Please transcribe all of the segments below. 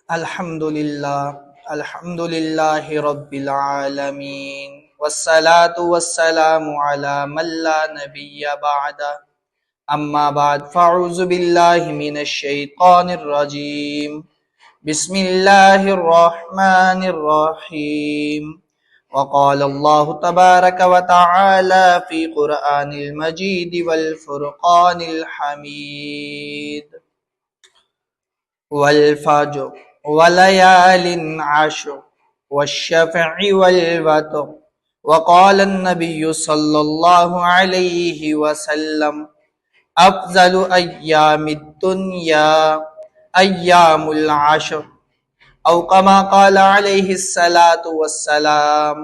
الحمد للہ رب العالمین والصلاة والسلام علی من لا نبی بعد اما بعد فاعوذ باللہ من الشیطان الرجیم بسم اللہ الرحمن الرحیم وقال اللہ تبارک وتعالی فی قرآن المجید والفرقان الحمید والفجر وليال عشر والشفع والوتر وقال النبي صلى الله عليه وسلم أفضل أيام الدنيا أيام العشر أو كما قال عليه الصلاة والسلام۔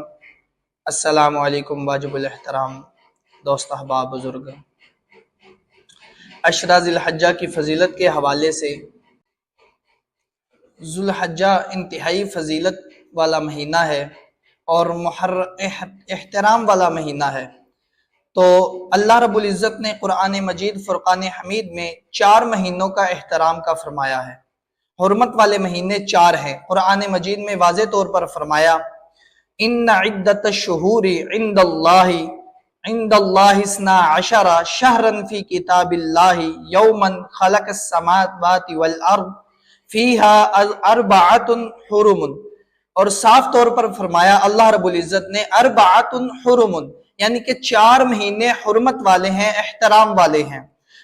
السلام علیکم واجب الاحترام دوست احباب بزرگ، عشرہ ذی الحجہ کی فضیلت کے حوالے سے ذو الحجہ انتہائی فضیلت والا مہینہ ہے اور احترام والا مہینہ ہے۔ تو اللہ رب العزت نے قرآن مجید فرقان حمید میں 4 مہینوں کا احترام کا فرمایا ہے۔ حرمت والے مہینے 4 ہیں۔ قرآن مجید میں واضح طور پر فرمایا ان عدت الشہور عند اللہ 12 شہرا فی کتاب اللہ یوما خلق السماوات والارض فیہا 4 حرم، اور صاف طور پر فرمایا اللہ رب العزت نے 4 حرم، یعنی کہ 4 مہینے حرمت والے ہیں، احترام والے ہیں۔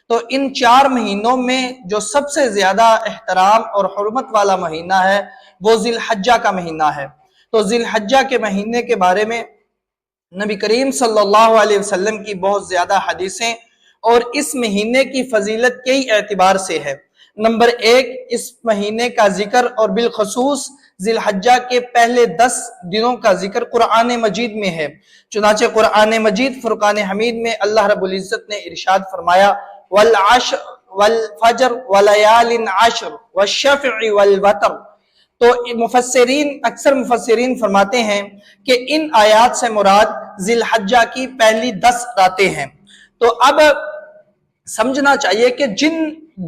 تو ان 4 مہینوں میں جو سب سے زیادہ احترام اور حرمت والا مہینہ ہے وہ ذی الحجہ کا مہینہ ہے۔ تو ذی الحجہ کے مہینے کے بارے میں نبی کریم صلی اللہ علیہ وسلم کی بہت زیادہ حدیثیں اور اس مہینے کی فضیلت کئی اعتبار سے ہے۔ نمبر 1، اس مہینے کا ذکر اور بالخصوص ذی الحجہ کے پہلے 10 دنوں کا ذکر قرآن مجید میں ہے۔ چنانچہ قرآن مجید فرقان حمید میں اللہ رب العزت نے ارشاد فرمایا والفجر ولیال عشر والشفع والوتر۔ تو اکثر مفسرین فرماتے ہیں کہ ان آیات سے مراد ذی الحجہ کی پہلی 10 راتیں ہیں۔ تو اب سمجھنا چاہیے کہ جن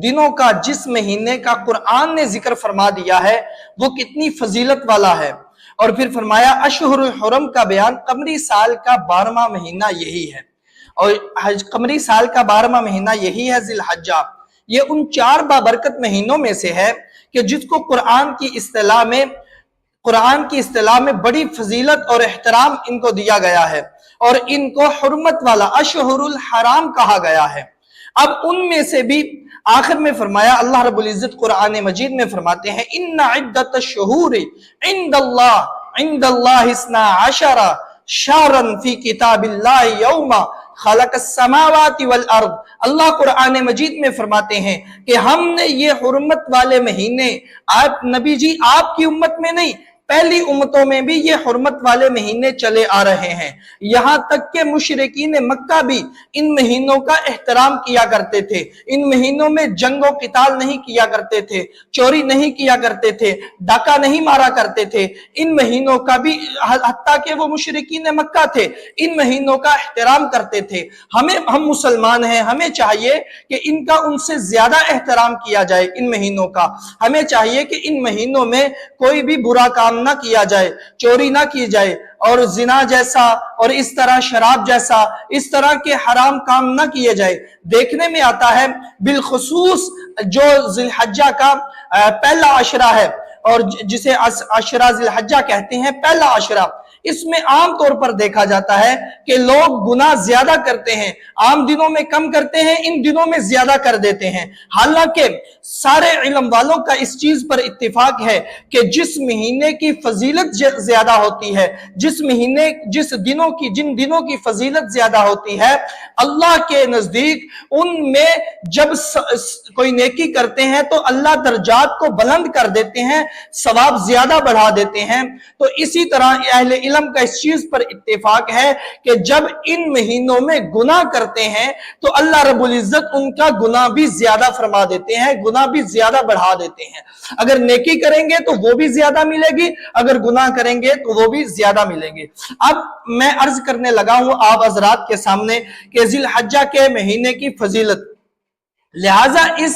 دنوں کا جس مہینے کا قرآن نے ذکر فرما دیا ہے وہ کتنی فضیلت والا ہے۔ اور پھر فرمایا اشہر الحرم کا بیان قمری سال کا 12واں مہینہ یہی ہے، اور قمری سال کا 12واں مہینہ یہی ہے ذی الحجہ۔ یہ ان 4 بابرکت مہینوں میں سے ہے کہ جس کو قرآن کی اصطلاح میں بڑی فضیلت اور احترام ان کو دیا گیا ہے، اور ان کو حرمت والا اشہر الحرام کہا گیا ہے۔ اب ان میں سے بھی آخر میں فرمایا اللہ رب العزت قرآن مجید میں فرماتے ہیں ان عدت الشہور عند اللہ 12 شہرا فی کتاب اللہ یوم خلق السماوات والارض۔ اللہ قرآن مجید میں فرماتے ہیں کہ ہم نے یہ حرمت والے مہینے، آپ نبی جی آپ کی امت میں نہیں، پہلی امتوں میں بھی یہ حرمت والے مہینے چلے آ رہے ہیں، یہاں تک کہ مشرکین مکہ بھی ان مہینوں کا احترام کیا کرتے تھے۔ ان مہینوں میں جنگ و قتال نہیں کیا کرتے تھے، چوری نہیں کیا کرتے تھے، ڈاکہ نہیں مارا کرتے تھے۔ ان مہینوں کا بھی، حتیٰ کہ وہ مشرکین مکہ تھے، ان مہینوں کا احترام کرتے تھے۔ ہم مسلمان ہیں، ہمیں چاہیے کہ ان کا ان سے زیادہ احترام کیا جائے۔ ان مہینوں کا ہمیں چاہیے کہ ان مہینوں میں کوئی بھی برا کام نہ کیا جائے، چوری نہ کی جائے، اور زنا جیسا اور اس طرح شراب جیسا اس طرح کے حرام کام نہ کیے جائے۔ دیکھنے میں آتا ہے بالخصوص جو ذی الحجہ کا پہلا عشرہ ہے، اور جسے عشرہ ذی الحجہ کہتے ہیں، پہلا عشرہ، اس میں عام طور پر دیکھا جاتا ہے کہ لوگ گناہ زیادہ کرتے ہیں، عام دنوں میں کم کرتے ہیں، ان دنوں میں زیادہ کر دیتے ہیں۔ حالانکہ سارے علم والوں کا اس چیز پر اتفاق ہے کہ جس مہینے کی فضیلت زیادہ ہوتی ہے، جن دنوں کی فضیلت زیادہ ہوتی ہے، اللہ کے نزدیک ان میں جب کوئی نیکی کرتے ہیں تو اللہ درجات کو بلند کر دیتے ہیں، ثواب زیادہ بڑھا دیتے ہیں۔ تو اسی طرح اہل علم کا اس چیز پر اتفاق ہے کہ جب ان مہینوں میں گناہ کرتے ہیں تو اللہ رب العزت ان کا گناہ بھی زیادہ فرما دیتے ہیں، گناہ بھی زیادہ بڑھا دیتے ہیں۔ اگر نیکی کریں گے تو وہ بھی زیادہ ملے گی، اگر گناہ کریں گے تو وہ بھی زیادہ ملیں گے۔ اب میں عرض کرنے لگا ہوں آپ حضرات کے سامنے کہ ذی الحجہ کے مہینے کی فضیلت، لہٰذا اس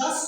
10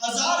1000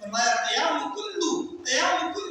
فرمایا قیام کل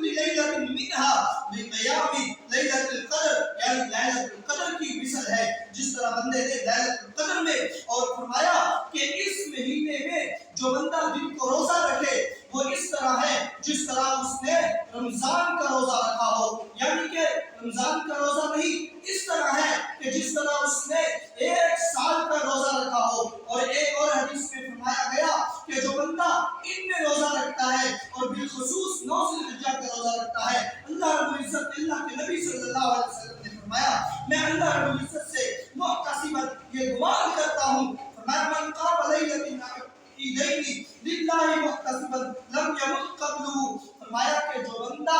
لیلۃ منہا بقیام لیلۃ القدر، یعنی لیلۃ القدر کی مثل ہے جس طرح بندے نے لیلۃ القدر میں، اور فرمایا کہ اس مہینے میں جو بندہ دن کو روزہ رکھے وہ اس طرح ہے جس طرح اس نے رمضان کا روزہ رکھا ہو، یعنی کہ رمضان کا روزہ نہیں، اس طرح ہے کہ جس طرح اس نے ایک سال کا روزہ رکھا ہو۔ اور ایک اور حدیث میں فرمایا گیا کہ جو بندہ ان میں روزہ رکھتا ہے اور بالخصوص 9 ذی الحجہ کا روزہ رکھتا ہے، اللہ رب العزت، اللہ کے نبی صلی اللہ علیہ وسلم نے فرمایا میں اللہ رب العزت سے محتسبا یہ گمان کرتا ہوں، فرمایا من قام لیلۃ عیدین للہ محتسبا لم یمت قبلہ، فرمایا کہ جو بندہ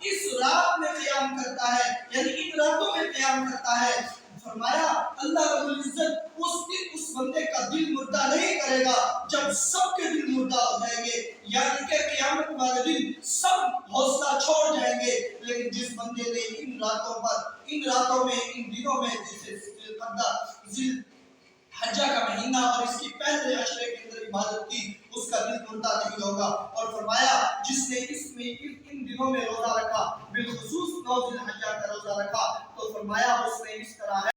اس رات میں قیام کرتا ہے، یعنی ان راتوں میں قیام کرتا ہے، فرمایا اللہ رب العزت اس دن اس بندے کا دل مردہ نہیں کرے گا جب سب کے دل مردہ ہو جائیں گے، یعنی کہ قیامت والے دن سب حوصلہ چھوڑ جائیں گے، لیکن جس بندے نے ان راتوں میں ان دنوں میں جسے ذی الحجہ کا مہینہ اور اس کی پہلے عشرے کے اندر عبادت کی، اس کا دل مردہ نہیں ہوگا۔ اور فرمایا جس نے ان دنوں میں روزہ رکھا، بالخصوص 9 ذی الحجہ کا روزہ رکھا، تو فرمایا اس نے اس طرح ہے